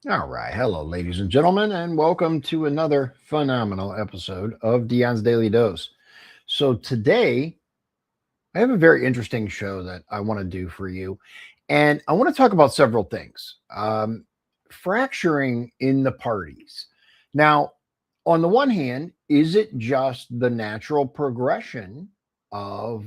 All right. Hello, ladies and gentlemen, and welcome to another phenomenal episode of Dion's Daily Dose. So, today I have a very interesting show that I want to do for you, and I want to talk about several things. Fracturing in the parties. Now, on the one hand, is it just the natural progression of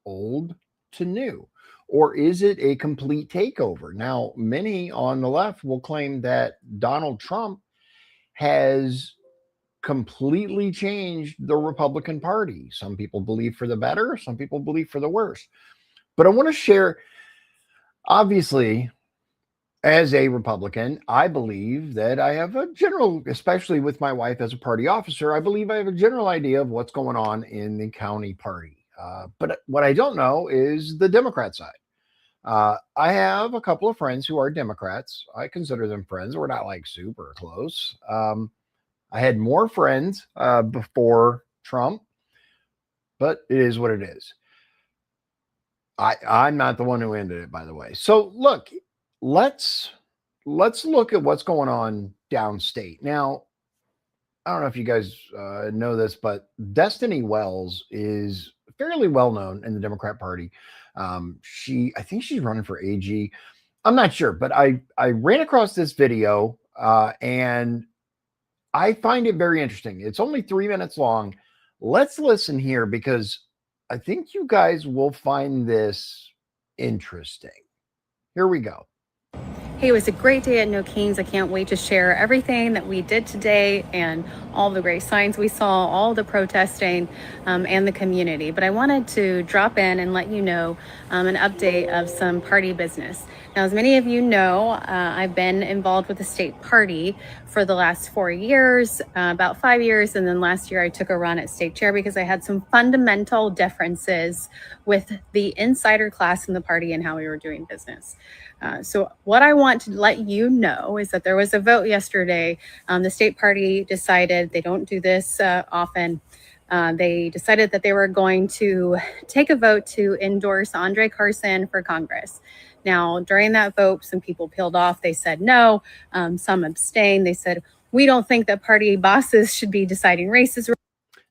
old to new? Or is it a complete takeover? Now, many on the left will claim that Donald Trump has completely changed the Republican Party. Some people believe for the better, some people believe for the worse. But I want to share, obviously, as a Republican, I believe that I have a general, especially with my wife as a party officer, I believe I have a general idea of what's going on in the county party. But what I don't know is the Democrat side. I have a couple of friends who are Democrats. I consider them friends. We're not like super close. I had more friends before Trump, but it is what it is. I'm not the one who ended it, by the way. So look, let's let's look at what's going on downstate now. I don't know if you guys know this, but Destiny Wells is fairly well known in the Democrat Party. I think she's running for AG. I'm not sure, but I ran across this video and I find it very interesting. It's only 3 minutes long. Let's listen here because I think you guys will find this interesting. Here we go. Hey, it was a great day at No Kings. I can't wait to share everything that we did today and all the great signs we saw, all the protesting, and the community. But I wanted to drop in and let you know an update of some party business. Now, as many of you know, I've been involved with the state party for the last 4 years, about 5 years. And then last year I took a run at state chair because I had some fundamental differences with the insider class in the party and how we were doing business. So what I want to let you know is that there was a vote yesterday. The state party decided, they don't do this often, they decided that they were going to take a vote to endorse Andre Carson for Congress. Now, during that vote, some people peeled off. They said no. Some abstained. They said, we don't think that party bosses should be deciding races.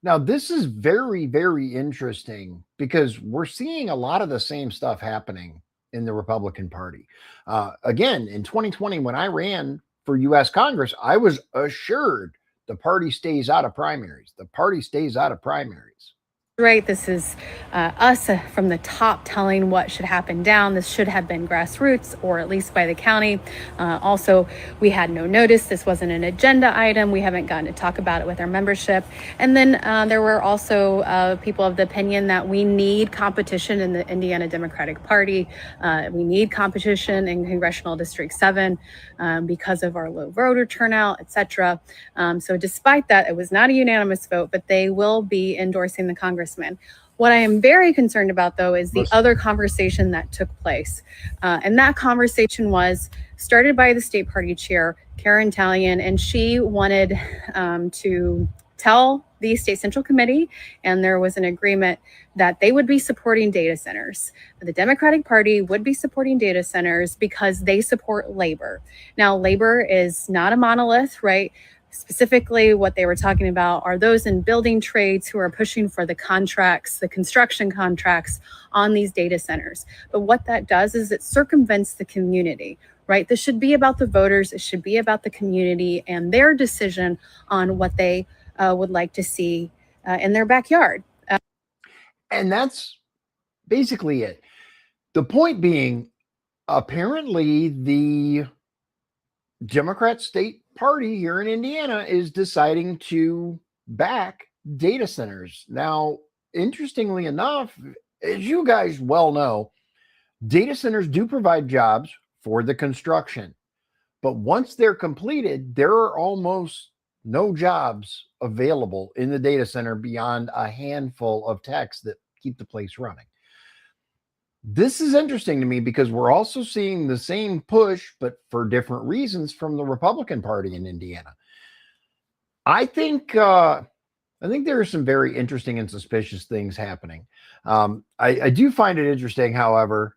Now, this is very, very interesting because we're seeing a lot of the same stuff happening in the Republican Party. Again, in 2020, when I ran for US Congress, I was assured the party stays out of primaries. The party stays out of primaries. Right. This is us from the top telling what should happen down. This should have been grassroots or at least by the county. Also, we had no notice. This wasn't an agenda item. We haven't gotten to talk about it with our membership. And then there were also people of the opinion that we need competition in the Indiana Democratic Party. We need competition in Congressional District 7 because of our low voter turnout, etc. So despite that, it was not a unanimous vote, but they will be endorsing the Congressman. What I am very concerned about, though, is the other conversation that took place. And that conversation was started by the state party chair, Karen Talion, and she wanted to tell the state central committee, and there was an agreement that they would be supporting data centers. The Democratic Party would be supporting data centers because they support labor. Now, labor is not a monolith, right? Specifically, what they were talking about are those in building trades who are pushing for the contracts, the construction contracts on these data centers. But what that does is it circumvents the community, right? This should be about the voters. It should be about the community and their decision on what they would like to see in their backyard. And that's basically it. The point being, apparently, the Democrat state party here in Indiana is deciding to back data centers. Now, interestingly enough, as you guys well know, data centers do provide jobs for the construction. But once they're completed, there are almost no jobs available in the data center beyond a handful of techs that keep the place running. This is interesting to me because we're also seeing the same push, but for different reasons, from the Republican Party in Indiana. I think there are some very interesting and suspicious things happening. I do find it interesting, however,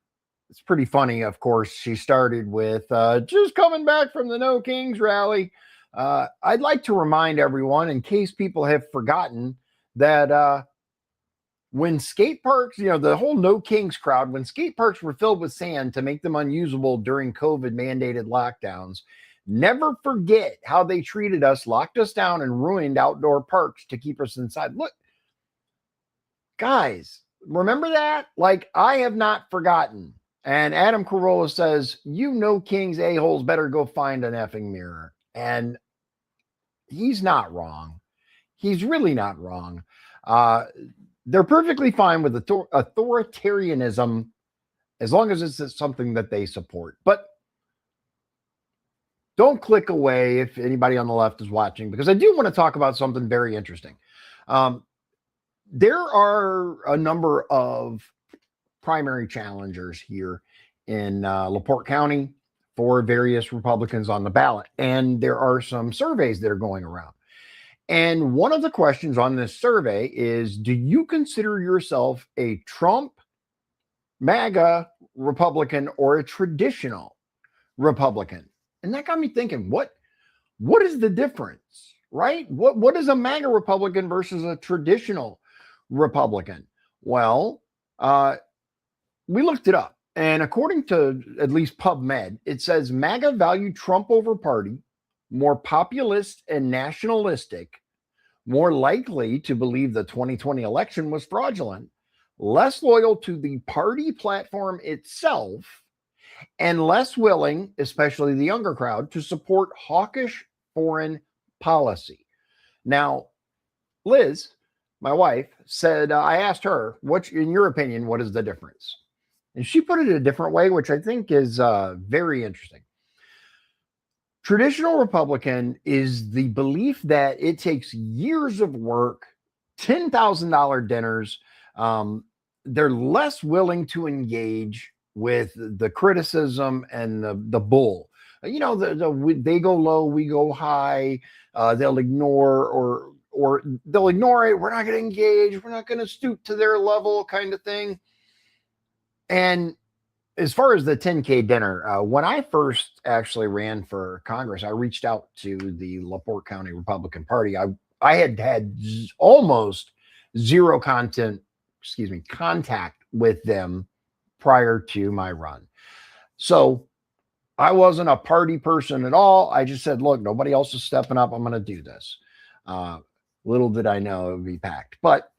it's pretty funny. Of course, she started with just coming back from the No Kings rally. I'd like to remind everyone, in case people have forgotten, that when skate parks, the whole No Kings crowd, when skate parks were filled with sand to make them unusable during COVID mandated lockdowns, never forget how they treated us, locked us down, and ruined outdoor parks to keep us inside. Look, guys, remember that? Like, I have not forgotten. And Adam Carolla says, No Kings a-holes better go find an effing mirror. And he's not wrong. He's really not wrong. They're perfectly fine with authoritarianism as long as it's something that they support. But don't click away if anybody on the left is watching, because I do want to talk about something very interesting. There are a number of primary challengers here in LaPorte County for various Republicans on the ballot. And there are some surveys that are going around. And one of the questions on this survey is, do you consider yourself a Trump, MAGA Republican, or a traditional Republican? And that got me thinking, what is the difference, right? What is a MAGA Republican versus a traditional Republican? Well, we looked it up. And according to at least PubMed, it says MAGA valued Trump over party, more populist and nationalistic, more likely to believe the 2020 election was fraudulent, less loyal to the party platform itself, and less willing, especially the younger crowd, to support hawkish foreign policy. Now, Liz, my wife, said, I asked her, in your opinion, what is the difference? And she put it a different way, which I think is very interesting. Traditional Republican is the belief that it takes years of work, $10,000 dinners. They're less willing to engage with the criticism and the bull. They go low, we go high. They'll ignore or they'll ignore it. We're not going to engage. We're not going to stoop to their level, kind of thing. And as far as the 10K dinner, when I first actually ran for Congress, I reached out to the LaPorte County Republican Party. I had almost zero contact with them prior to my run. So I wasn't a party person at all. I just said, look, nobody else is stepping up. I'm going to do this. Little did I know it would be packed. But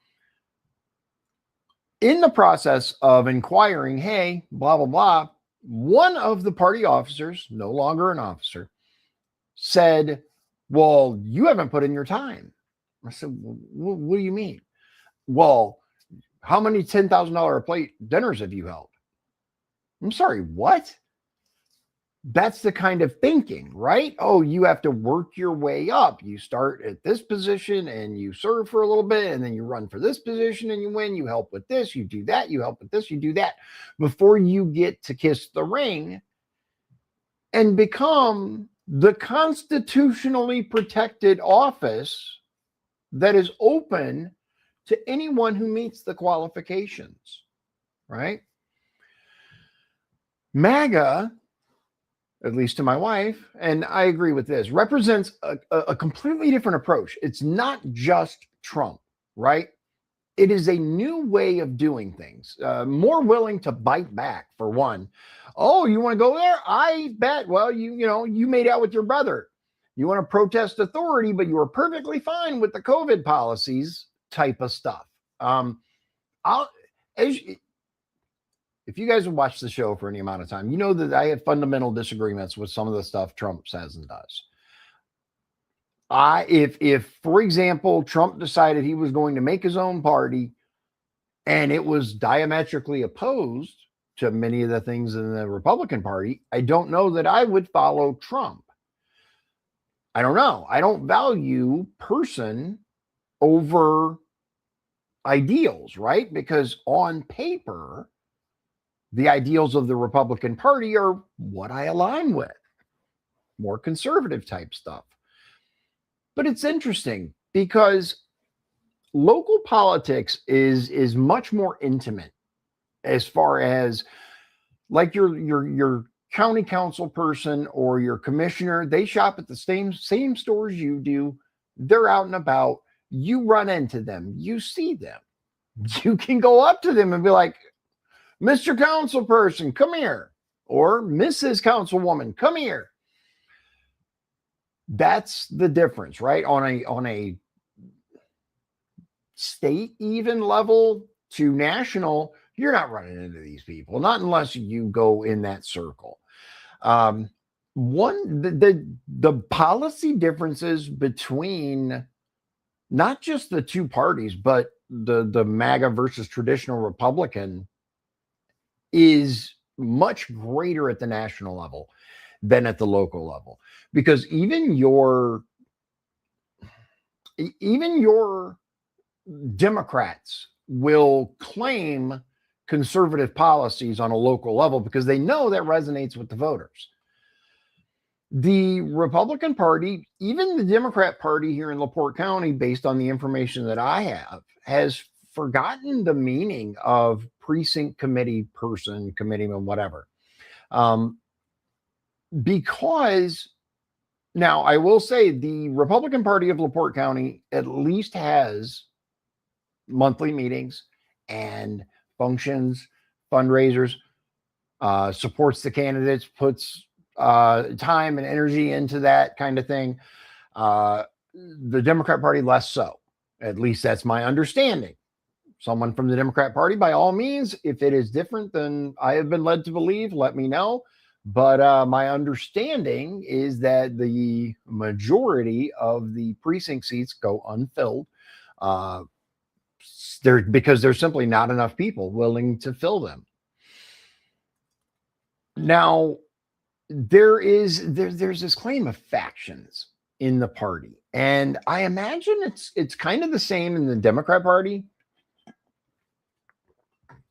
in the process of inquiring, hey, blah, blah, blah, one of the party officers, no longer an officer, said, well, you haven't put in your time. I said, what do you mean? Well, how many $10,000 a plate dinners have you held? I'm sorry, what? That's the kind of thinking, right? Oh, you have to work your way up. You start at this position and you serve for a little bit, and then you run for this position and you win. You help with this, you do that, you help with this, you do that, before you get to kiss the ring and become the constitutionally protected office that is open to anyone who meets the qualifications, right? MAGA, at least to my wife, and I agree with this, represents a completely different approach. It's not just Trump, right? It is a new way of doing things, more willing to bite back, for one. Oh, you want to go there? I bet. Well, you made out with your brother. You want to protest authority, but you were perfectly fine with the COVID policies type of stuff. If you guys have watched the show for any amount of time, you know that I have fundamental disagreements with some of the stuff Trump says and does. If, for example, Trump decided he was going to make his own party and it was diametrically opposed to many of the things in the Republican Party, I don't know that I would follow Trump. I don't know. I don't value person over ideals, right? Because on paper, the ideals of the Republican Party are what I align with, more conservative type stuff. But it's interesting because local politics is much more intimate as far as like your county council person or your commissioner, they shop at the same stores you do. They're out and about. You run into them. You see them. You can go up to them and be like, Mr. Council Person, come here. Or Mrs. Councilwoman, come here. That's the difference, right? On a state even level to national, you're not running into these people, not unless you go in that circle. The policy differences between not just the two parties, but the MAGA versus traditional Republican is much greater at the national level than at the local level, because even your Democrats will claim conservative policies on a local level because they know that resonates with the voters. The Republican Party, even the Democrat Party here in LaPorte County, based on the information that I have, has forgotten the meaning of precinct committee person, committeeman, whatever. Because now I will say the Republican Party of LaPorte County at least has monthly meetings and functions, fundraisers, supports the candidates, puts time and energy into that kind of thing. The Democrat Party, less so. At least that's my understanding. Someone from the Democrat Party, by all means, if it is different than I have been led to believe, let me know. But my understanding is that the majority of the precinct seats go unfilled. Because there's simply not enough people willing to fill them. Now, there's this claim of factions in the party, and I imagine it's kind of the same in the Democrat Party,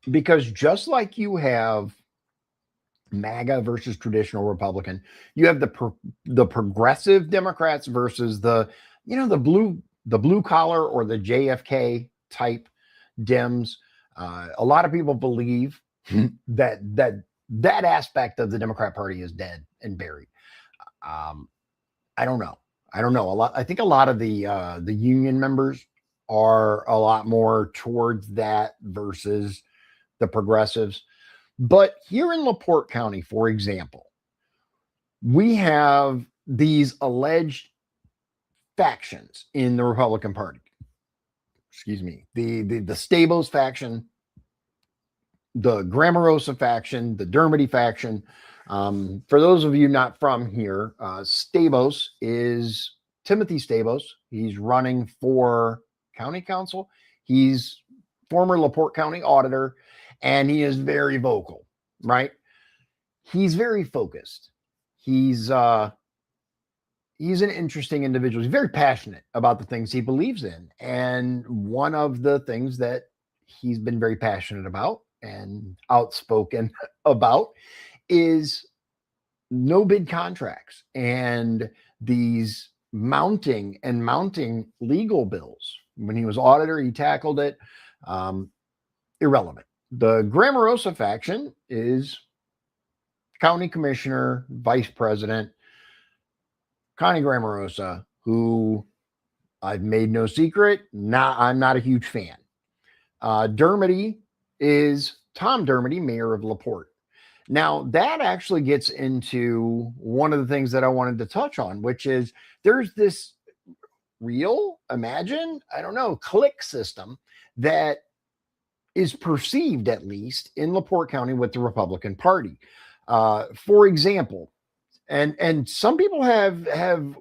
because just like you have MAGA versus traditional Republican, you have the progressive Democrats versus the blue collar or the JFK type Dems. A lot of people believe that aspect of the Democrat Party is dead and buried. I don't know. I think a lot of the union members are a lot more towards that versus the progressives. But here in LaPorte County, for example, we have these alleged factions in the Republican Party. Excuse me, the Stabos faction, the Grammarosa faction, the Dermody faction. For those of you not from here, Stabos is Timothy Stabos. He's running for county council. He's former LaPorte County auditor, and he is very vocal, right? He's very focused. He's an interesting individual. He's very passionate about the things he believes in. And one of the things that he's been very passionate about and outspoken about is no bid contracts and these mounting legal bills. When he was auditor, he tackled it. Irrelevant. The Grammarosa faction is county commissioner, vice president, Connie Grammarosa, who I've made no secret, I'm not a huge fan. Dermody is Tom Dermody, mayor of LaPorte. Now, that actually gets into one of the things that I wanted to touch on, which is there's this clique system that is perceived, at least in LaPorte County, with the Republican Party. For example, and some people have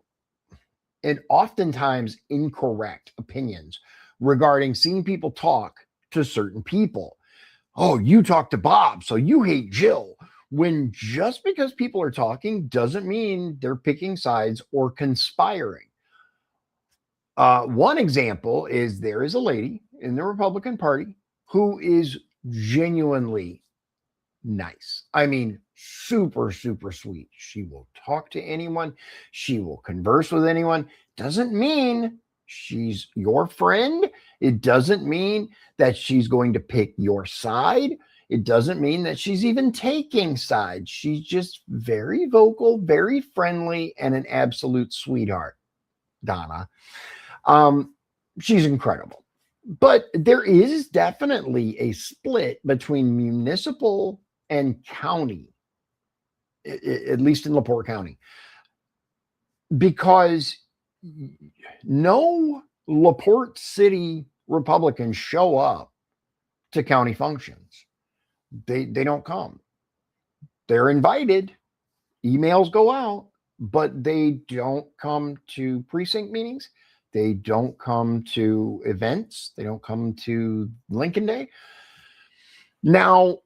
and oftentimes incorrect opinions regarding seeing people talk to certain people. Oh, you talk to Bob, so you hate Jill. When just because people are talking doesn't mean they're picking sides or conspiring. One example is there is a lady in the Republican Party who is genuinely nice. I mean, super, super sweet. She will talk to anyone. She will converse with anyone. Doesn't mean she's your friend. It doesn't mean that she's going to pick your side. It doesn't mean that she's even taking sides. She's just very vocal, very friendly, and an absolute sweetheart, Donna. She's incredible. But there is definitely a split between municipal and county, at least in LaPorte County, because no LaPorte City Republicans show up to county functions. They don't come. They're invited. Emails go out, but they don't come to precinct meetings. They don't come to events. They don't come to Lincoln Day. Now,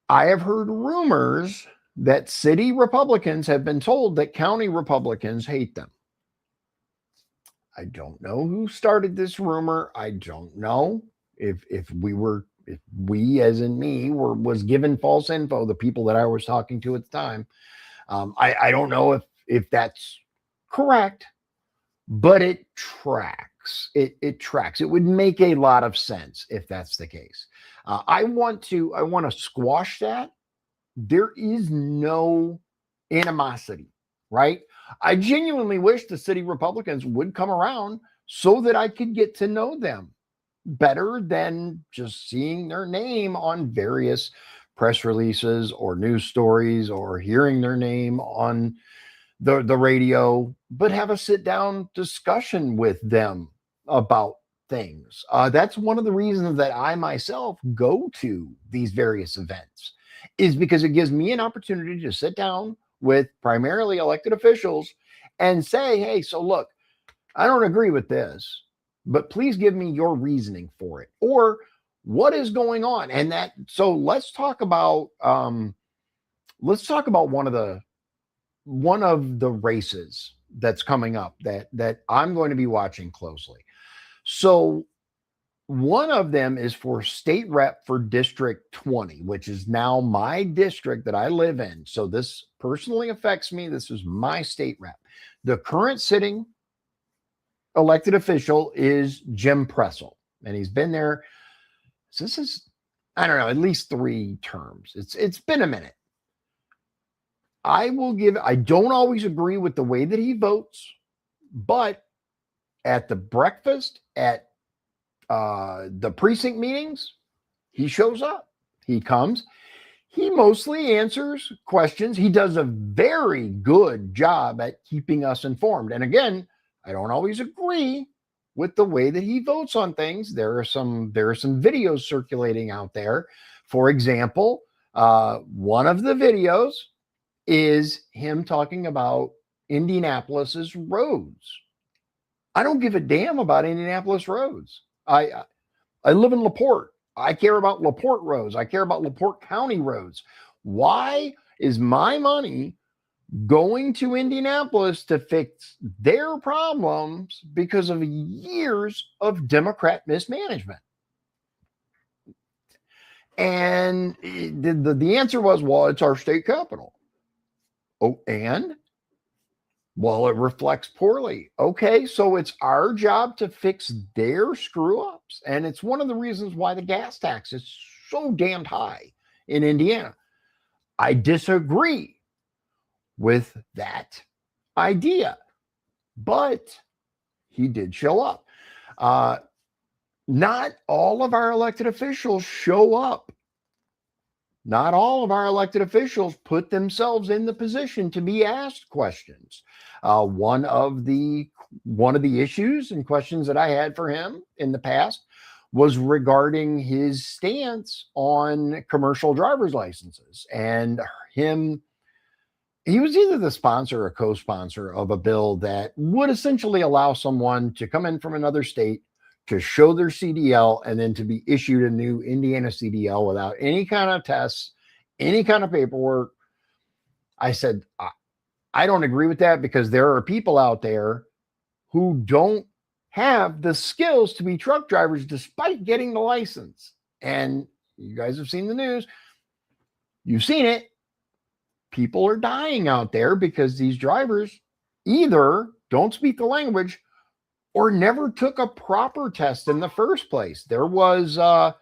I have heard rumors that city Republicans have been told that county Republicans hate them. I don't know who started this rumor. I don't know if we, as in me, was given false info, the people that I was talking to at the time. I don't know if that's correct, but it tracks. It tracks. It would make a lot of sense if that's the case. I want to squash that. There is no animosity, right? I genuinely wish the city Republicans would come around so that I could get to know them better than just seeing their name on various press releases or news stories or hearing their name on the radio, but have a sit down discussion with them about things. That's one of the reasons that I myself go to these various events, is because it gives me an opportunity to sit down with primarily elected officials and say, hey, so look, I don't agree with this, but please give me your reasoning for it, or what is going on. And so let's talk about one of the races that's coming up that I'm going to be watching closely. So one of them is for state rep for District 20, which is now my district that I live in. So this personally affects me. This is my state rep. The current sitting elected official is Jim Pressel, and he's been there since I don't know, at least 3 terms. It's been a minute. I don't always agree with the way that he votes, but at the breakfast, at the precinct meetings, he shows up. He comes. He mostly answers questions. He does a very good job at keeping us informed. And again, I don't always agree with the way that he votes on things. There are some videos circulating out there. For example, one of the videos is him talking about Indianapolis's roads. I don't give a damn about Indianapolis roads. I live in LaPorte. I care about LaPorte roads. I care about LaPorte County roads. Why is my money going to Indianapolis to fix their problems because of years of Democrat mismanagement? And the answer was, well, it's our state capital. Oh, and? Well, it reflects poorly. Okay, so it's our job to fix their screw ups. And it's one of the reasons why the gas tax is so damned high in Indiana. I disagree with that idea, but he did show up. Not all of our elected officials show up. Not all of our elected officials put themselves in the position to be asked questions. One of the issues and questions that I had for him in the past was regarding his stance on commercial driver's licenses. And he was either the sponsor or co-sponsor of a bill that would essentially allow someone to come in from another state to show their CDL and then to be issued a new Indiana CDL without any kind of tests, any kind of paperwork. I said, I don't agree with that, because there are people out there who don't have the skills to be truck drivers despite getting the license. And you guys have seen the news. You've seen it. People are dying out there because these drivers either don't speak the language or never took a proper test in the first place. There was a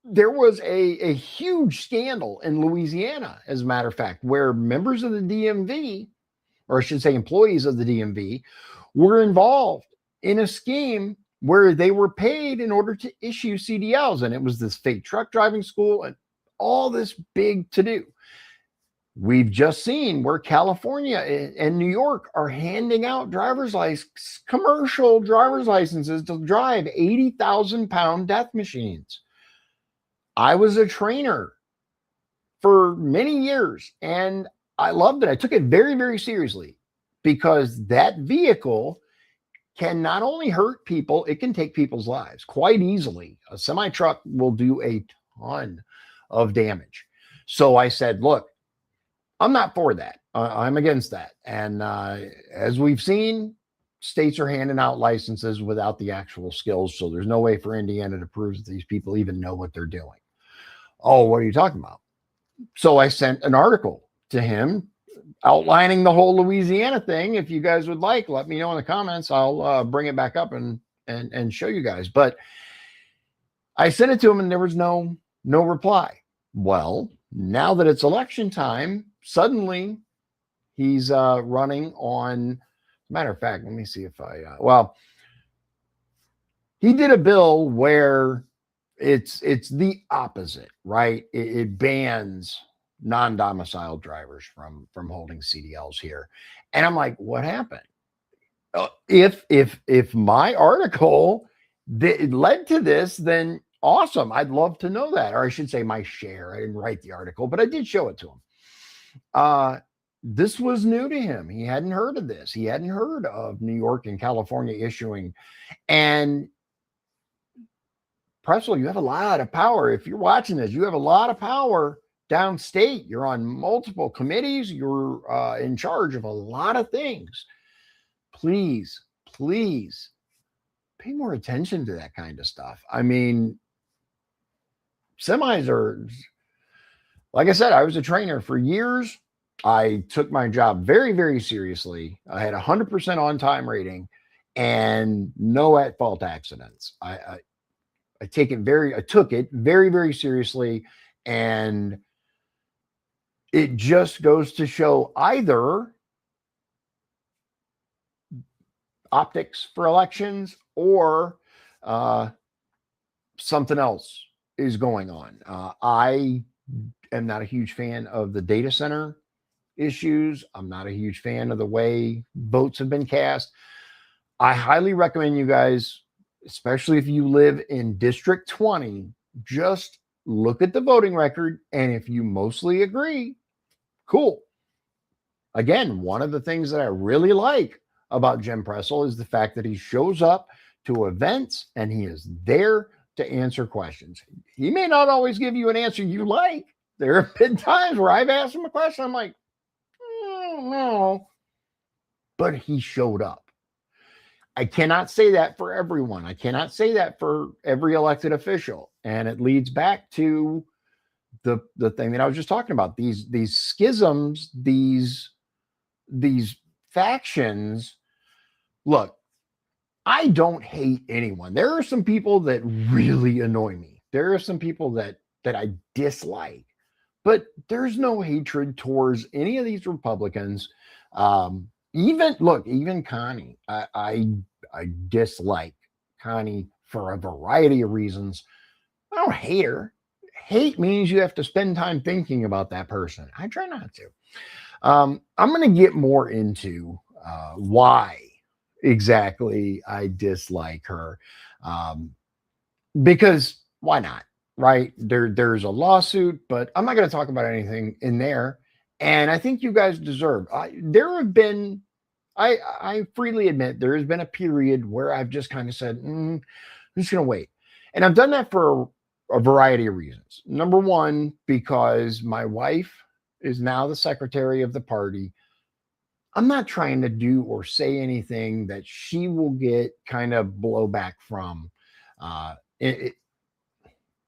there was a huge scandal in Louisiana, as a matter of fact, where members of the DMV, or I should say employees of the DMV, were involved in a scheme where they were paid in order to issue CDLs. And it was this fake truck driving school and all this big to do. We've just seen where California and New York are handing out driver's license, commercial driver's licenses to drive 80,000 pound death machines. I was a trainer for many years and I loved it. I took it very, very seriously because that vehicle can not only hurt people, it can take people's lives quite easily. A semi truck will do a ton of damage. So I said, look, I'm not for that. I'm against that. And as we've seen, states are handing out licenses without the actual skills. So there's no way for Indiana to prove that these people even know what they're doing. Oh, what are you talking about? So I sent an article to him outlining the whole Louisiana thing. If you guys would like, let me know in the comments. I'll bring it back up and show you guys. But I sent it to him and there was no reply. Well, now that it's election time, suddenly he's running on, matter of fact, let me see if he did a bill where it's the opposite, right? It bans non-domiciled drivers from holding CDLs here. And I'm like, what happened? If my article led to this, then awesome. I'd love to know that. Or I should say my share. I didn't write the article, but I did show it to him. This was new to him. He hadn't heard of this. He hadn't heard of New York and California issuing. And Pressel, you have a lot of power. If you're watching this, you have a lot of power downstate. You're on multiple committees. You're in charge of a lot of things. Please pay more attention to that kind of stuff. I mean, semis are, like I said, I was a trainer for years. I took my job very, very seriously. I had 100% on-time rating and no at-fault accidents. I took it very, very seriously. And it just goes to show either optics for elections or something else is going on. I am not a huge fan of the data center issues. I'm not a huge fan of the way votes have been cast. I highly recommend you guys, especially if you live in District 20, just look at the voting record. And if you mostly agree, cool. Again, one of the things that I really like about Jim Pressel is the fact that he shows up to events and he is there to answer questions. He may not always give you an answer you like. There have been times where I've asked him a question. I'm like, no, but he showed up. I cannot say that for everyone. I cannot say that for every elected official. And it leads back to the thing that I was just talking about. These schisms, these factions. Look, I don't hate anyone. There are some people that really annoy me. There are some people that I dislike. But there's no hatred towards any of these Republicans. Even Connie, I dislike Connie for a variety of reasons. I don't hate her. Hate means you have to spend time thinking about that person. I try not to. I'm going to get more into why exactly I dislike her. Because why not? Right? There's a lawsuit, but I'm not going to talk about anything in there. And I think you guys deserve. I freely admit there has been a period where I've just kind of said, I'm just going to wait. And I've done that for a variety of reasons. Number one, because my wife is now the secretary of the party. I'm not trying to do or say anything that she will get kind of blowback from.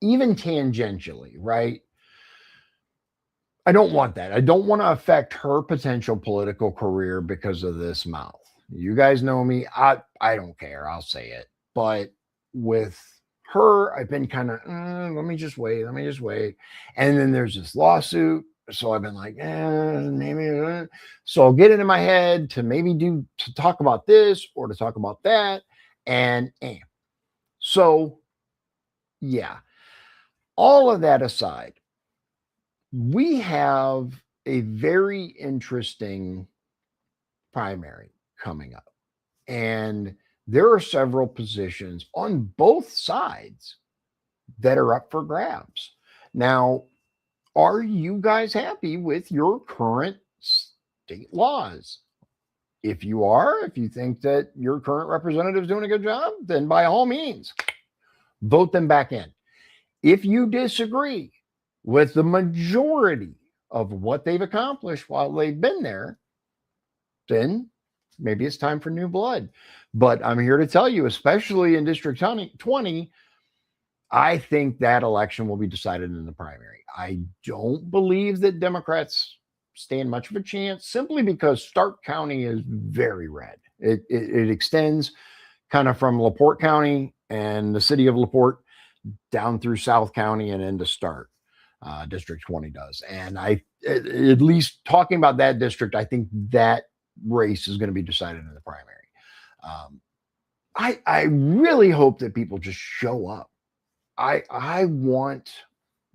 Even tangentially, right? I don't want that. I don't want to affect her potential political career because of this mouth. You guys know me. I don't care. I'll say it. But with her, I've been kind of, let me just wait. And then there's this lawsuit. So I've been like, maybe. So I'll get it in my head to maybe to talk about this or to talk about that. And so, yeah, all of that aside, we have a very interesting primary coming up. And there are several positions on both sides that are up for grabs. Now, are you guys happy with your current state laws? If you are, if you think that your current representative is doing a good job, then by all means, vote them back in. If you disagree with the majority of what they've accomplished while they've been there, then maybe it's time for new blood. But I'm here to tell you, especially in District 20, I think that election will be decided in the primary. I don't believe that Democrats stand much of a chance simply because Stark County is very red. It extends kind of from LaPorte County and the city of LaPorte down through South County and into Stark. District 20 does. And at least talking about that district, I think that race is going to be decided in the primary. I really hope that people just show up. I want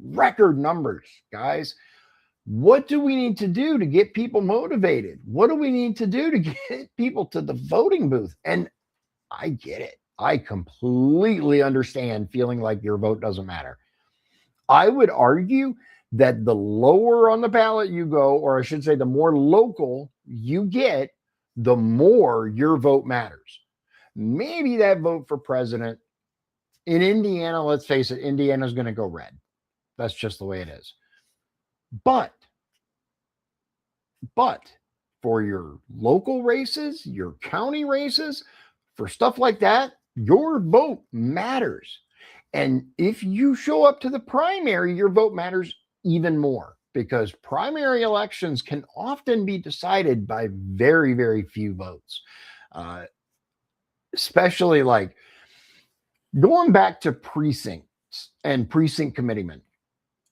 record numbers, guys. What do we need to do to get people motivated? What do we need to do to get people to the voting booth? And I get it. I completely understand feeling like your vote doesn't matter. I would argue that the lower on the ballot you go, or I should say, the more local you get, the more your vote matters. Maybe that vote for president in Indiana, let's face it, Indiana's going to go red. That's just the way it is. But for your local races, your county races, for stuff like that, your vote matters. And if you show up to the primary, your vote matters even more, because primary elections can often be decided by very, very few votes. Especially like going back to precincts and precinct committeemen.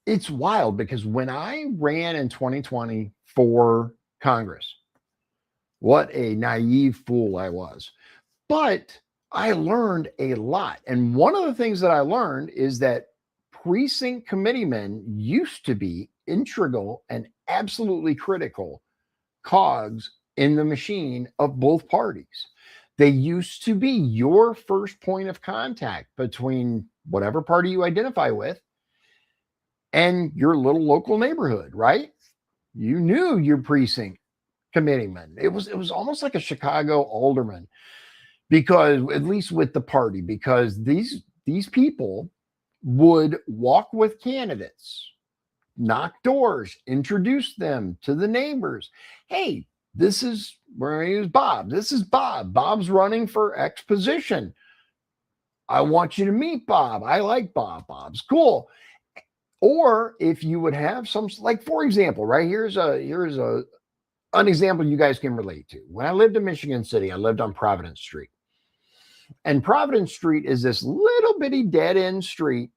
It's wild because when I ran in 2020 for Congress, what a naive fool I was. But I learned a lot. And one of the things that I learned is that precinct committeemen used to be integral and absolutely critical cogs in the machine of both parties. They used to be your first point of contact between whatever party you identify with and your little local neighborhood, right? You knew your precinct committeeman. It was almost like a Chicago alderman, because at least with the party, because these people would walk with candidates, knock doors, introduce them to the neighbors. Hey, this is where I use Bob. This is Bob. Bob's running for X position. I want you to meet Bob. I like Bob. Bob's cool. Or if you would have some, like, for example, right, here's an example you guys can relate to. When I lived in Michigan City, I lived on Providence Street. And Providence Street is this little bitty dead end street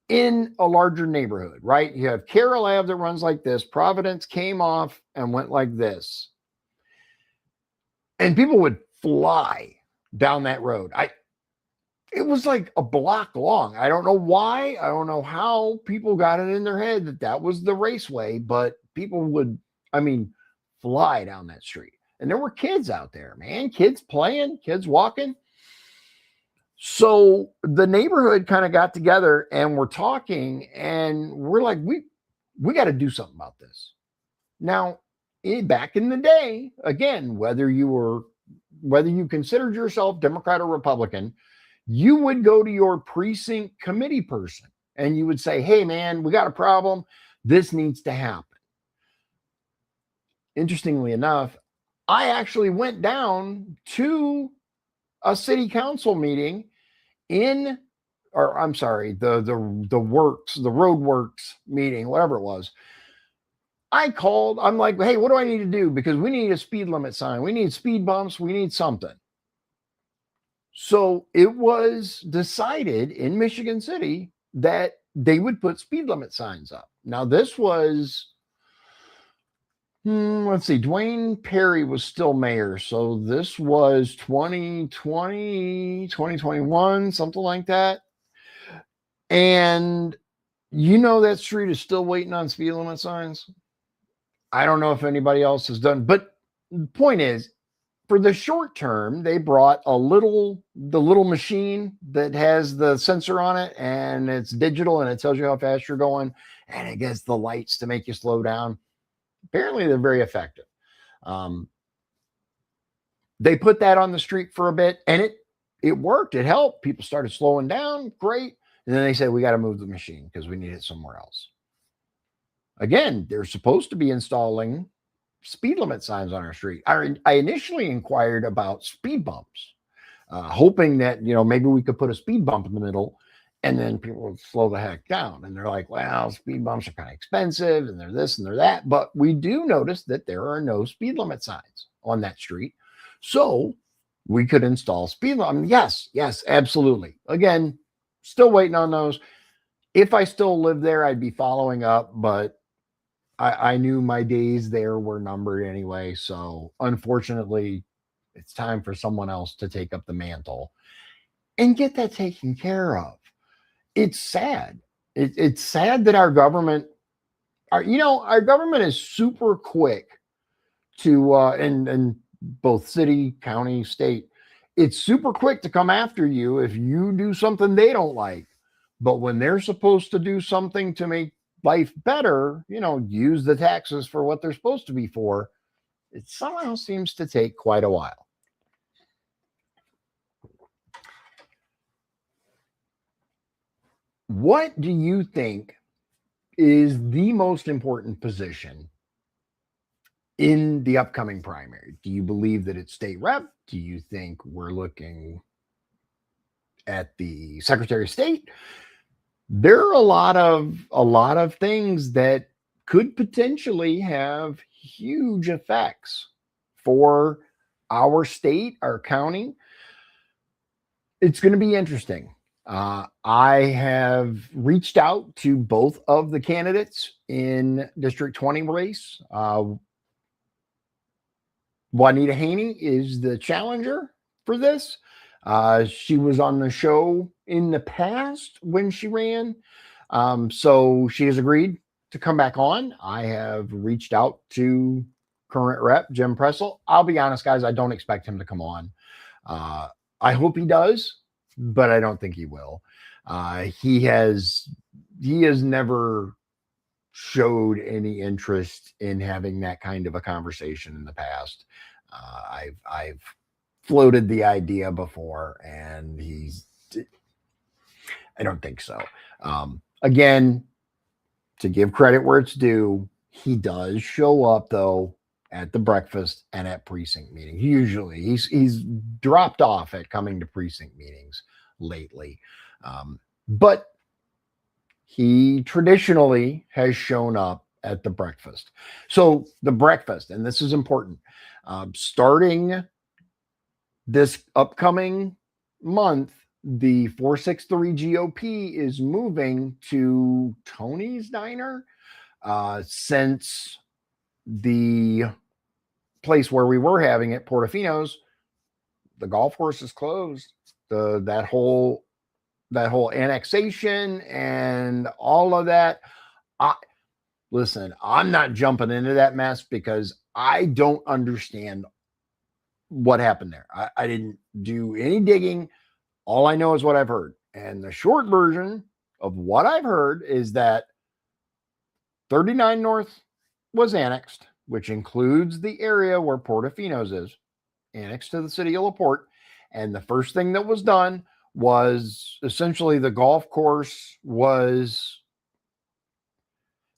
in a larger neighborhood, right? You have Carroll Ave that runs like this. Providence came off and went like this. And people would fly down that road. It was like a block long. I don't know why. I don't know how people got it in their head that that was the raceway, but people would, fly down that street. And there were kids out there, man, kids playing, kids walking. So the neighborhood kind of got together and we're talking, and we're like, we got to do something about this. Now, back in the day, again, whether you considered yourself Democrat or Republican, you would go to your precinct committee person and you would say, hey, man, we got a problem. This needs to happen. Interestingly enough, I actually went down to a city council meeting the road works meeting, whatever it was. I called, I'm like, hey, what do I need to do? Because we need a speed limit sign. We need speed bumps. We need something. So it was decided in Michigan City that they would put speed limit signs up. Now, this was, let's see, Dwayne Perry was still mayor. So this was 2020, 2021, something like that. And that street is still waiting on speed limit signs. I don't know if anybody else has done, but the point is, for the short term, they brought the little machine that has the sensor on it, and it's digital, and it tells you how fast you're going, and it gets the lights to make you slow down. Apparently, they're very effective. They put that on the street for a bit, and it worked. It helped. People started slowing down. Great. And then they said, we got to move the machine because we need it somewhere else. Again, they're supposed to be installing speed limit signs on our street. I initially inquired about speed bumps, hoping that, maybe we could put a speed bump in the middle and then people would slow the heck down. And they're like, well, speed bumps are kind of expensive and they're this and they're that. But we do notice that there are no speed limit signs on that street. So we could install speed limit. Yes, absolutely. Again, still waiting on those. If I still live there, I'd be following up, but I knew my days there were numbered anyway. So unfortunately, it's time for someone else to take up the mantle and get that taken care of. It's sad. It's sad that our government, our government is super quick to, and both city, county, state, it's super quick to come after you if you do something they don't like. But when they're supposed to do something to make life better, use the taxes for what they're supposed to be for, it somehow seems to take quite a while. What do you think is the most important position in the upcoming primary? Do you believe that it's state rep? Do you think we're looking at the Secretary of State? There are a lot of things that could potentially have huge effects for our state, our county. It's going to be interesting. I have reached out to both of the candidates in District 20 race. Juanita Haney is the challenger for this. She was on the show in the past when she ran. So she has agreed to come back on. I have reached out to current rep Jim Pressel. I'll be honest, guys, I don't expect him to come on. I hope he does, but I don't think he will. He has never showed any interest in having that kind of a conversation in the past. I've floated the idea before, and I don't think so. Again, to give credit where it's due, he does show up though at the breakfast and at precinct meetings. Usually he's dropped off at coming to precinct meetings lately. But he traditionally has shown up at the breakfast. So the breakfast, and this is important, starting this upcoming month, the 463 GOP is moving to Tony's Diner, since the place where we were having it, Portofino's, the golf course is closed. That whole annexation and all of that. Listen, I'm not jumping into that mess because I don't understand what happened there. I didn't do any digging. All I know is what I've heard. And the short version of what I've heard is that 39 North was annexed, which includes the area where Portofino's is, annexed to the city of LaPorte. And the first thing that was done was essentially the golf course was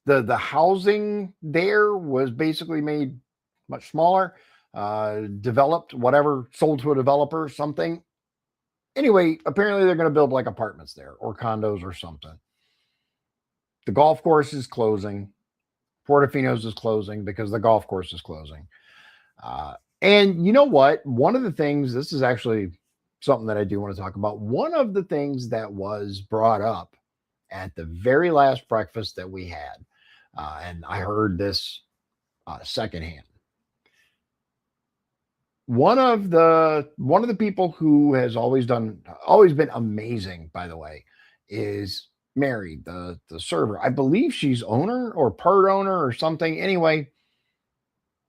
the housing there was basically made much smaller, developed, whatever, sold to a developer, something. Anyway, apparently they're going to build like apartments there or condos or something. The golf course is closing. Portofino's is closing because the golf course is closing. And you know what? One of the things, this is actually something that I do want to talk about. One of the things that was brought up at the very last breakfast that we had, and I heard this secondhand. One of the people who has always been amazing, by the way, is Mary, the server. I believe she's owner or part owner or something. Anyway,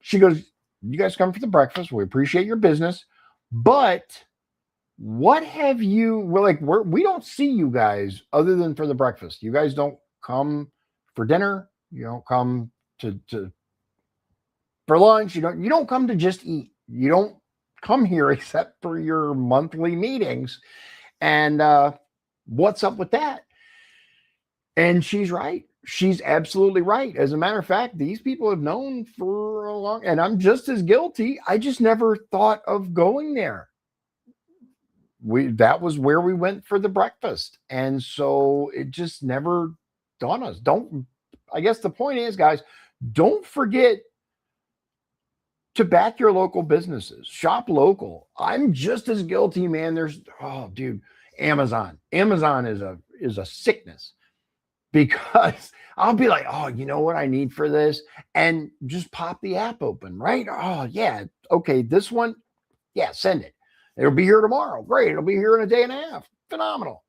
she goes, "You guys come for the breakfast. We appreciate your business, but what have you? We don't see you guys other than for the breakfast. You guys don't come for dinner. You don't come to for lunch. You don't come to just eat. You don't come here except for your monthly meetings. And what's up with that?" And she's right. She's absolutely right. As a matter of fact, these people have known for a long, and I'm just as guilty. I just never thought of going there. That was where we went for the breakfast. And so it just never dawned us. I guess the point is, guys, don't forget to back your local businesses. Shop local. I'm just as guilty, man. Dude, Amazon. Amazon is a sickness, because I'll be like, "Oh, you know what I need for this?" And just pop the app open, right? "Oh, yeah. Okay, this one. Yeah, send it. It'll be here tomorrow. Great. It'll be here in a day and a half. Phenomenal."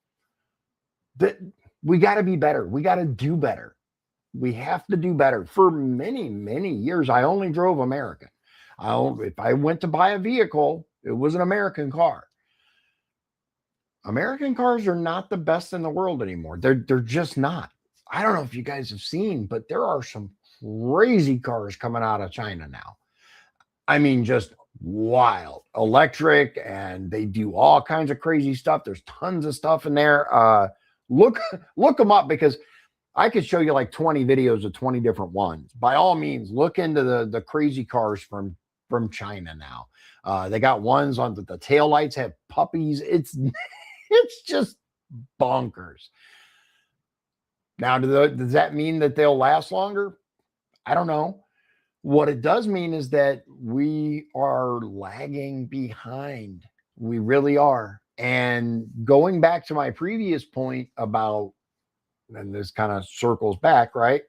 We got to be better. We got to do better. We have to do better. For many, many years, I only drove American. If I went to buy a vehicle, it was an American car. American cars are not the best in the world anymore. They're just not. I don't know if you guys have seen, but there are some crazy cars coming out of China now. I mean, just wild, electric, and they do all kinds of crazy stuff. There's tons of stuff in there. Look them up, because I could show you like 20 videos of 20 different ones. By all means, look into the crazy cars from China now. They got ones on the tail lights have puppies. It's just bonkers. Now, does that mean that they'll last longer? I don't know. What it does mean is that we are lagging behind. We really are. And going back to my previous point about, and this kind of circles back, right?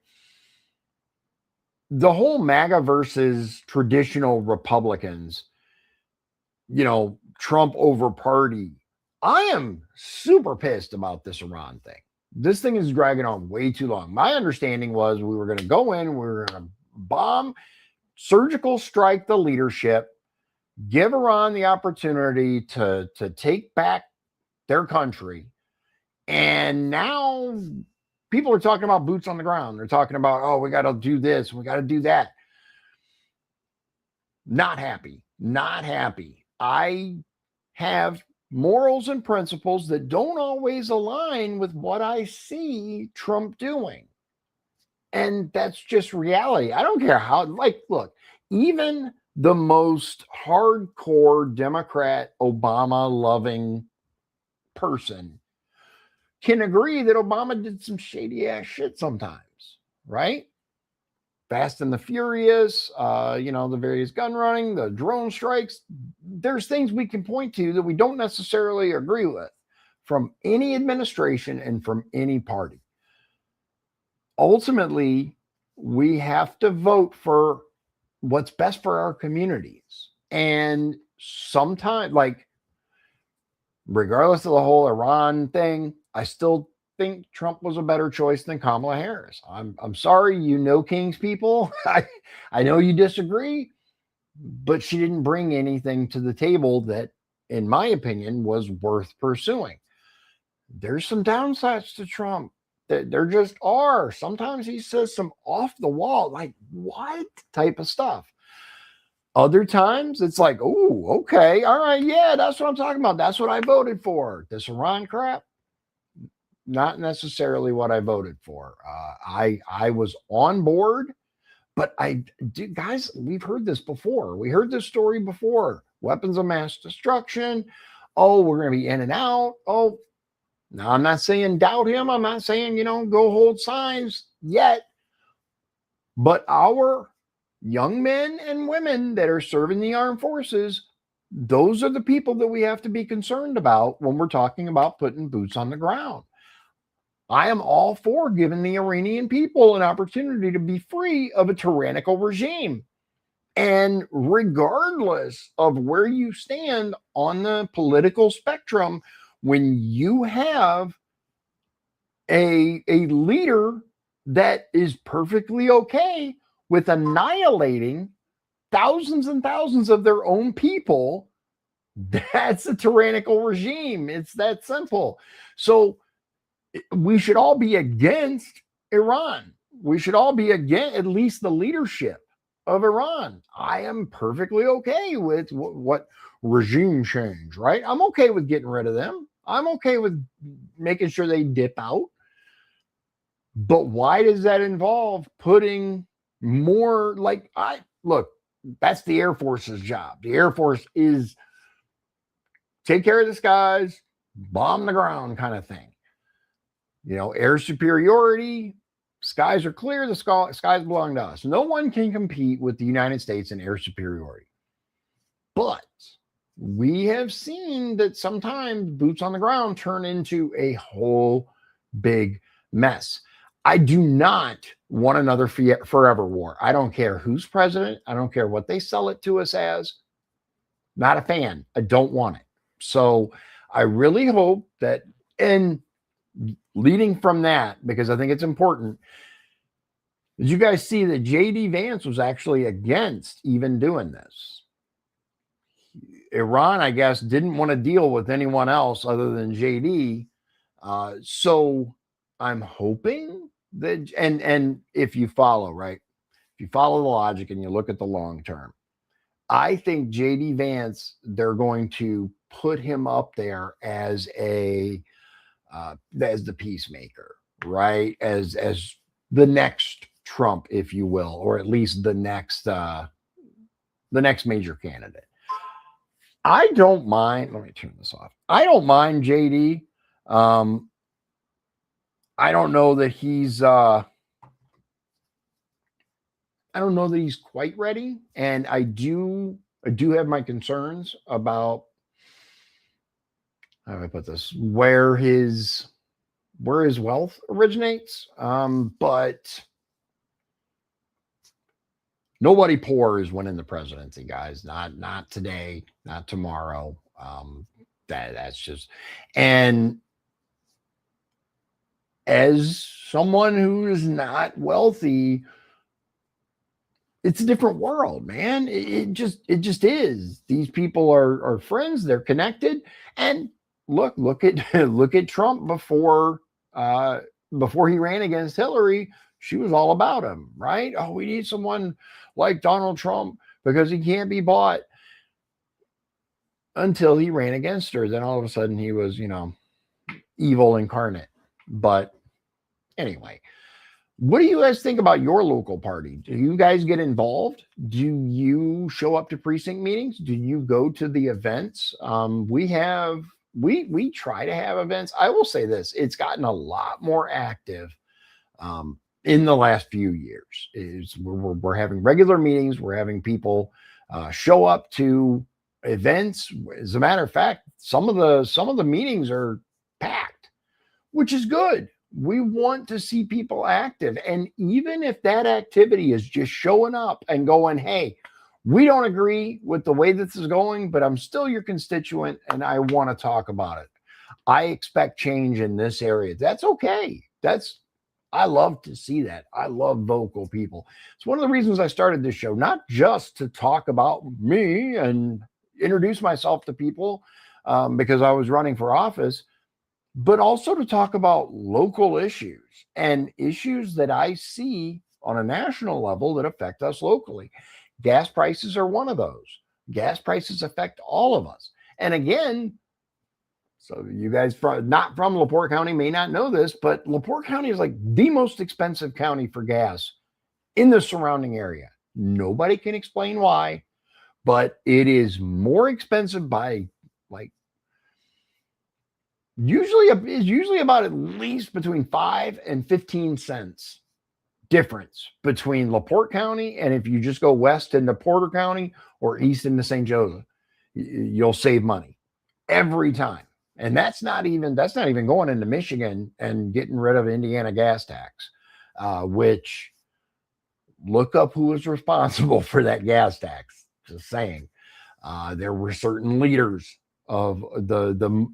The whole MAGA versus traditional Republicans, Trump over party. I am super pissed about this Iran thing. This thing is dragging on way too long. My understanding was we were going to go in, we were going to bomb, surgical strike the leadership, give Iran the opportunity to take back their country. And now people are talking about boots on the ground. They're talking about, "Oh, we got to do this, we got to do that." Not happy. Not happy. I have morals and principles that don't always align with what I see Trump doing. And that's just reality. I don't care how, look, even the most hardcore Democrat, Obama loving person can agree that Obama did some shady ass shit sometimes, right? Fast and the Furious, the various gun running, the drone strikes. There's things we can point to that we don't necessarily agree with from any administration and from any party. Ultimately, we have to vote for what's best for our communities. And sometimes, regardless of the whole Iran thing, I still think Trump was a better choice than Kamala Harris. I'm sorry, King's people. I know you disagree, but she didn't bring anything to the table that, in my opinion, was worth pursuing. There's some downsides to Trump. There just are. Sometimes he says some off the wall, what type of stuff. Other times it's like, "Oh, okay, all right, yeah, that's what I'm talking about. That's what I voted for." This Iran crap, not necessarily what I voted for. I was on board, but guys, we've heard this before. We heard this story before. Weapons of mass destruction. Oh, we're going to be in and out. Oh, now I'm not saying doubt him. I'm not saying, go hold signs yet. But our young men and women that are serving the armed forces, those are the people that we have to be concerned about when we're talking about putting boots on the ground. I am all for giving the Iranian people an opportunity to be free of a tyrannical regime. And regardless of where you stand on the political spectrum, when you have a leader that is perfectly okay with annihilating thousands and thousands of their own people, that's a tyrannical regime. It's that simple. So we should all be against Iran. We should all be against at least the leadership of Iran. I am perfectly okay with what regime change, right? I'm okay with getting rid of them. I'm okay with making sure they dip out. But why does that involve putting more look, that's the Air Force's job. The Air Force is take care of the skies, bomb the ground kind of thing. Air superiority, skies are clear, the skies belong to us. No one can compete with the United States in air superiority. But we have seen that sometimes boots on the ground turn into a whole big mess. I do not want another forever war. I don't care who's president. I don't care what they sell it to us as. Not a fan. I don't want it. So I really hope that, and leading from that, because I think it's important, did you guys see that J.D. Vance was actually against even doing this? Iran, I guess, didn't want to deal with anyone else other than J.D. So I'm hoping that, and if you follow, right, if you follow the logic and you look at the long term, I think J.D. Vance, they're going to put him up there as the peacemaker, right? As the next Trump, if you will, or at least the next major candidate. I don't mind. Let me turn this off. I don't mind JD. I don't know that he's quite ready, and I do have my concerns about, how do I put this, where his wealth originates. But nobody poor is winning the presidency, guys. Not today, not tomorrow. That's just, and as someone who is not wealthy, it's a different world, man. It just is. These people are friends. They're connected. And look at Trump before he ran against Hillary. She was all about him, right? Oh, we need someone like Donald Trump because he can't be bought. Until he ran against her, then all of a sudden he was, evil incarnate. But anyway, what do you guys think about your local party? Do you guys get involved? Do you show up to precinct meetings? Do you go to the events? We try to have events. I will say this: it's gotten a lot more active in the last few years. We're having regular meetings. We're having people show up to events. As a matter of fact, some of the meetings are packed, which is good. We want to see people active. And even if that activity is just showing up and going, hey, we don't agree with the way this is going, but I'm still your constituent and I want to talk about it. I expect change in this area. That's okay. I love to see that. I love vocal people. It's one of the reasons I started this show, not just to talk about me and introduce myself to people because I was running for office, but also to talk about local issues and issues that I see on a national level that affect us locally. Gas prices are one of those. Gas prices affect all of us. And again, so you guys not from LaPorte County may not know this, but LaPorte County is like the most expensive county for gas in the surrounding area. Nobody can explain why, but it is more expensive by usually about at least between 5 and 15 cents difference between LaPorte County and if you just go west into Porter County or east into St. Joseph. you'll save money every time. And that's not even going into Michigan and getting rid of Indiana gas tax, which look up who was responsible for that gas tax. Just saying, there were certain leaders of the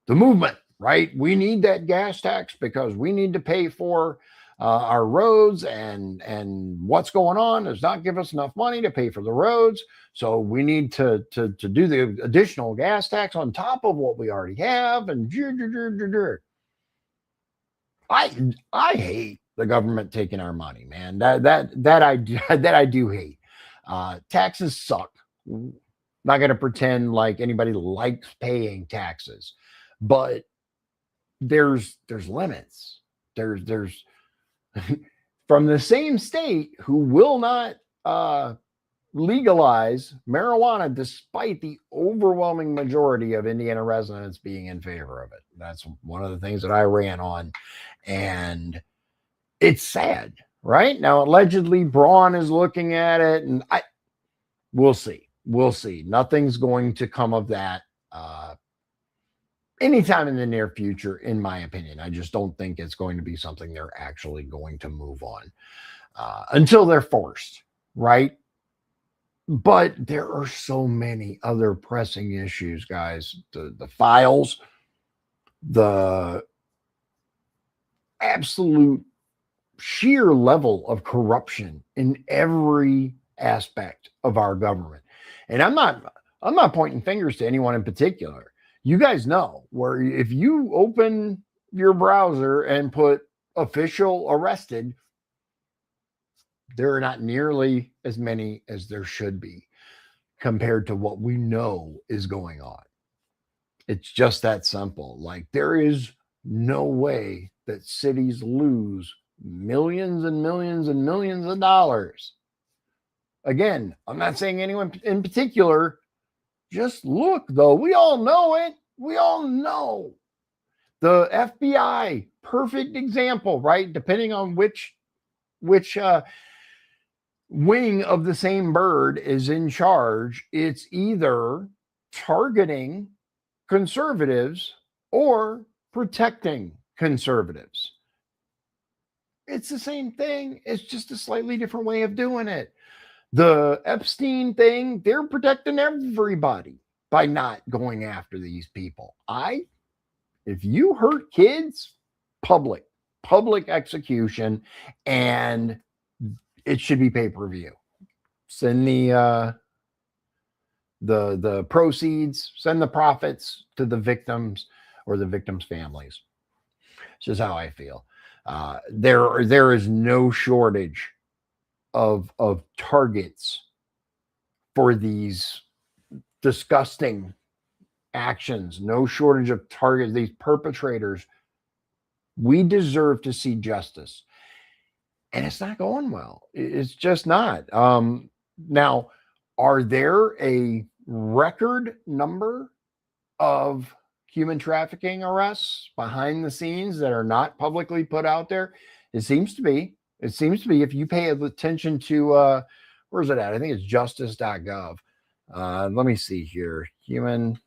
movement, right? We need that gas tax because we need to pay for our roads, and what's going on is not give us enough money to pay for the roads. So we need to do the additional gas tax on top of what we already have. And I hate the government taking our money, man. That I do hate. Taxes suck. Not going to pretend like anybody likes paying taxes, but there's limits. There's from the same state who will not legalize marijuana despite the overwhelming majority of Indiana residents being in favor of it. That's one of the things that I ran on, and it's sad. Right now, allegedly, Braun is looking at it, and we'll see. We'll see. Nothing's going to come of that anytime in the near future, in my opinion. I just don't think it's going to be something they're actually going to move on until they're forced, right? But there are so many other pressing issues, guys. The files, the absolute sheer level of corruption in every aspect of our government. And I'm not pointing fingers to anyone in particular. You guys know where if you open your browser and put official arrested, there are not nearly as many as there should be compared to what we know is going on. It's just that simple. Like, there is no way that cities lose millions and millions and millions of dollars. Again, I'm not saying anyone in particular. Just look, though. We all know it. We all know. The FBI, perfect example, right? Depending on which wing of the same bird is in charge, it's either targeting conservatives or protecting conservatives. It's the same thing. It's just a slightly different way of doing it. The Epstein thing, they're protecting everybody by not going after these people. If you hurt kids, public execution, and it should be pay-per-view. Send the proceeds, send the profits to the victims or the victims' families. This is how I feel. There is no shortage of targets for these disgusting actions. No shortage of targets. These perpetrators, we deserve to see justice, and it's not going well. It's just not. Now, are there a record number of human trafficking arrests behind the scenes that are not publicly put out there? It seems to be. It seems to be, if you pay attention to, where's it at? I think it's justice.gov. Let me see here. Human.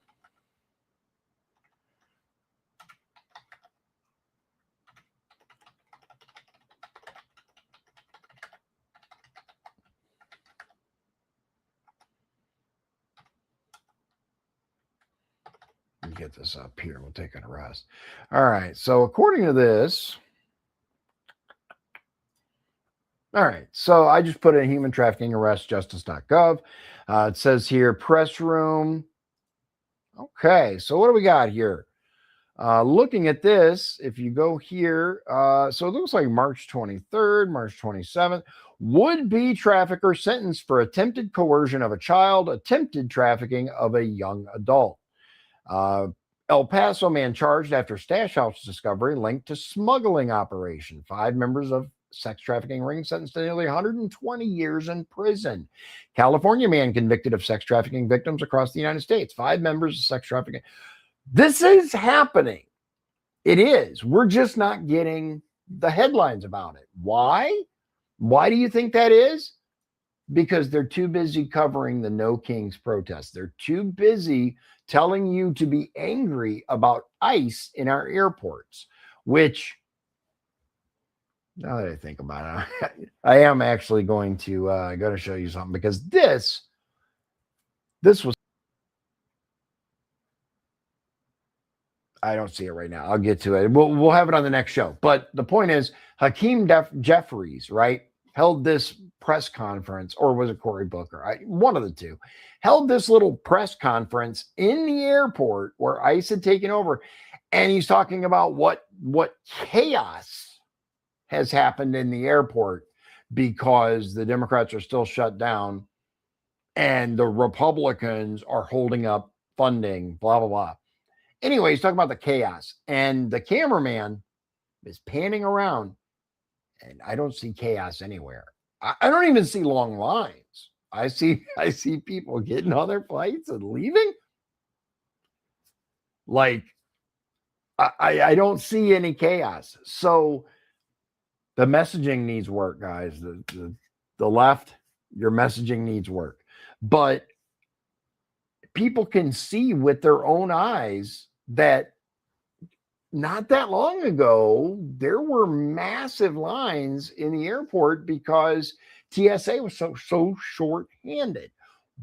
Let me get this up here. We'll take a rest. All right. So according to this, all right, so I just put in human trafficking arrest justice.gov. It says here press room. Okay, so what do we got here? Looking at this, if you go here, so it looks like March 23rd, March 27th, would-be trafficker sentenced for attempted coercion of a child, attempted trafficking of a young adult. El Paso man charged after stash house discovery linked to smuggling operation. 5 members of sex trafficking ring sentenced to nearly 120 years in prison. California man convicted of sex trafficking victims across the United States. 5 members of sex trafficking. This is happening. It is. We're just not getting the headlines about it. Why? Why do you think that is? because they're too busy covering the No Kings protests. They're too busy telling you to be angry about ICE in our airports, which, now that I think about it, I am actually going to show you something, because this was, I don't see it right now. I'll get to it. We'll have it on the next show. But the point is, Hakeem Jeffries, right, held this press conference, or was it Cory Booker? One of the two, held this little press conference in the airport where ICE had taken over, and he's talking about what chaos has happened in the airport because the Democrats are still shut down and the Republicans are holding up funding, blah, blah, blah. Anyway, he's talking about the chaos, and the cameraman is panning around, and I don't see chaos anywhere. I don't even see long lines. I see people getting on their flights and leaving. Like, I don't see any chaos. So the messaging needs work, guys. The left, your messaging needs work. But people can see with their own eyes that not that long ago, there were massive lines in the airport because TSA was so short-handed.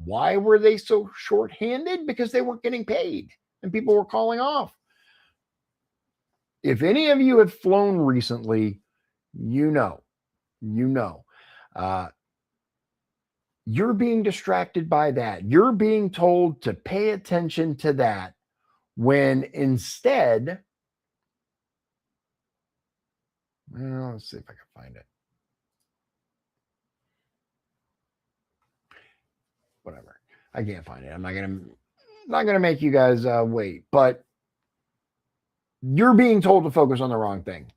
Why were they so short-handed? Because they weren't getting paid and people were calling off. If any of you have flown recently, you know. You're being distracted by that. You're being told to pay attention to that, when instead, well, let's see if I can find it. Whatever. I can't find it. I'm not gonna make you guys wait, but you're being told to focus on the wrong thing.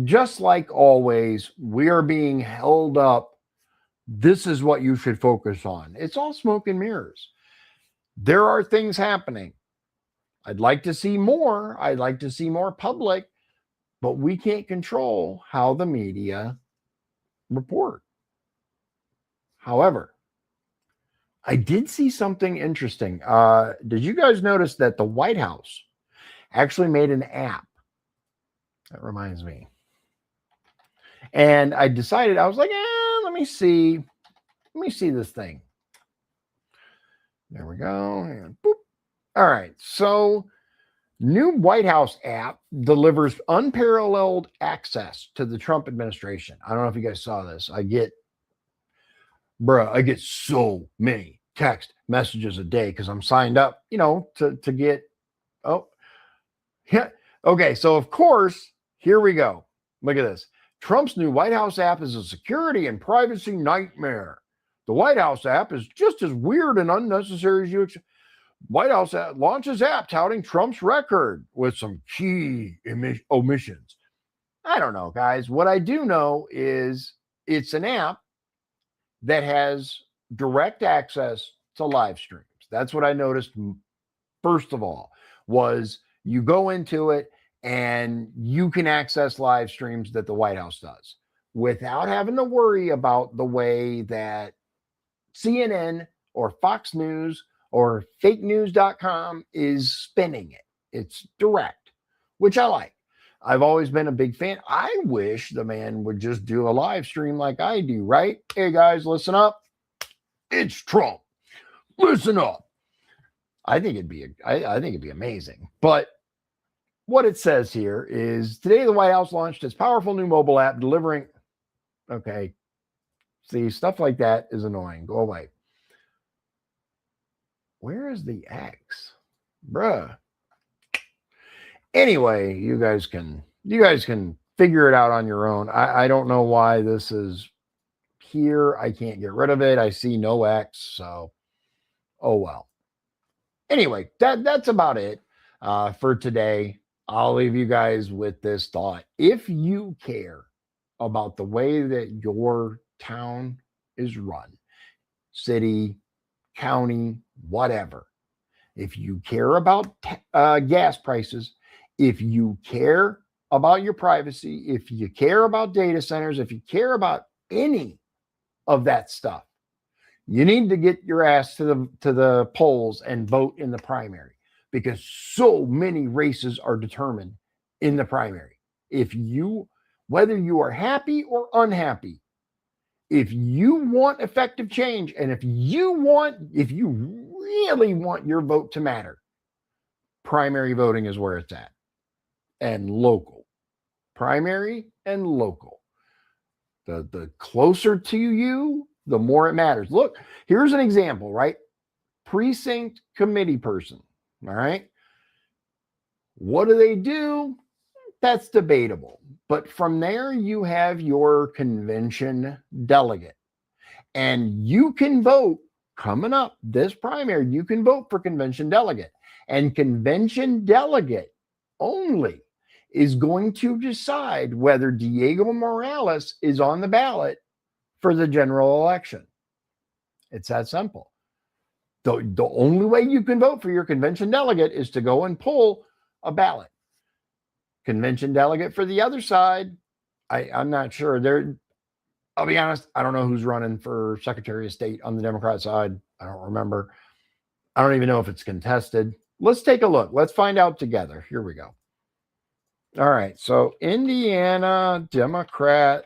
Just like always, we are being held up. This is what you should focus on. It's all smoke and mirrors. There are things happening. I'd like to see more. I'd like to see more public, but we can't control how the media report. However, I did see something interesting. Did you guys notice that the White House actually made an app? That reminds me. And I decided, I was like, let me see this thing. There we go. And boop. All right. So, new White House app delivers unparalleled access to the Trump administration. I don't know if you guys saw this. I get so many text messages a day because I'm signed up, to get, yeah. Okay. So, of course, here we go. Look at this. Trump's new White House app is a security and privacy nightmare. The White House app is just as weird and unnecessary as you expect. White House launches app touting Trump's record with some key omissions. I don't know, guys. What I do know is it's an app that has direct access to live streams. That's what I noticed. First of all, was you go into it and you can access live streams that the White House does without having to worry about the way that CNN or Fox News or fakenews.com is spinning it. It's direct, which I like. I've always been a big fan. I wish the man would just do a live stream like I do, right? Hey guys, listen up. It's Trump. Listen up. I think it'd be amazing. But what it says here is today the White House launched its powerful new mobile app delivering. Okay. See, stuff like that is annoying. Go away. Where is the X? Bruh. Anyway, you guys can figure it out on your own. I don't know why this is here. I can't get rid of it. I see no X, so oh well. Anyway, that's about it for today. I'll leave you guys with this thought. If you care about the way that your town is run, city, county, whatever, if you care about gas prices, if you care about your privacy, if you care about data centers, if you care about any of that stuff, You need to get your ass to the polls and vote in the primary, because so many races are determined in the primary. Whether you are happy or unhappy, if you want effective change, and if you really want your vote to matter, primary voting is where it's at. And local. Primary and local. The closer to you, the more it matters. Look, here's an example, right? Precinct committee person, all right? What do? That's debatable. But from there, you have your convention delegate. And you can vote coming up this primary. You can vote for convention delegate. And convention delegate only is going to decide whether Diego Morales is on the ballot for the general election. It's that simple. The only way you can vote for your convention delegate is to go and pull a ballot. Convention delegate for the other side, I'm not sure. I'll be honest, I don't know who's running for Secretary of State on the Democrat side. I don't remember. I don't even know if it's contested. Let's take a look. Let's find out together. Here we go. All right. So Indiana Democrat.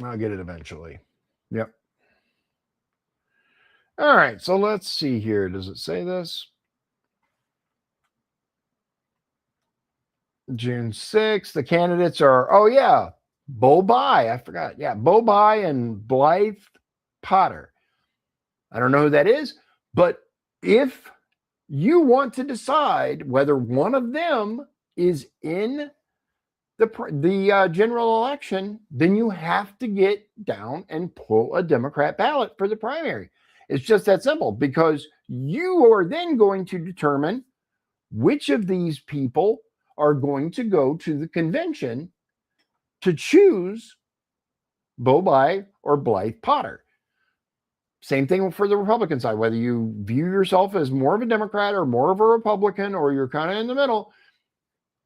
I'll get it eventually. Yep. All right. So let's see here. Does it say this? June 6th. The candidates are, oh, yeah, Bo Bai. I forgot. Yeah, Bo Bai and Blythe Potter. I don't know who that is, but if you want to decide whether one of them is in the general election, then you have to get down and pull a Democrat ballot for the primary. It's just that simple, because you are then going to determine which of these people are going to go to the convention to choose Bo Bai or Blythe Potter. Same thing for the Republican side, whether you view yourself as more of a Democrat or more of a Republican, or you're kind of in the middle.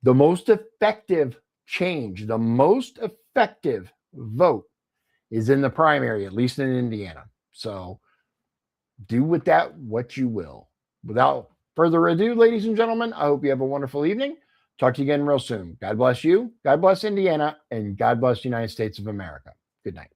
The most effective change, the most effective vote is in the primary, at least in Indiana. So do with that what you will. Without further ado, ladies and gentlemen, I hope you have a wonderful evening. Talk to you again real soon. God bless you. God bless Indiana. And God bless the United States of America. Good night.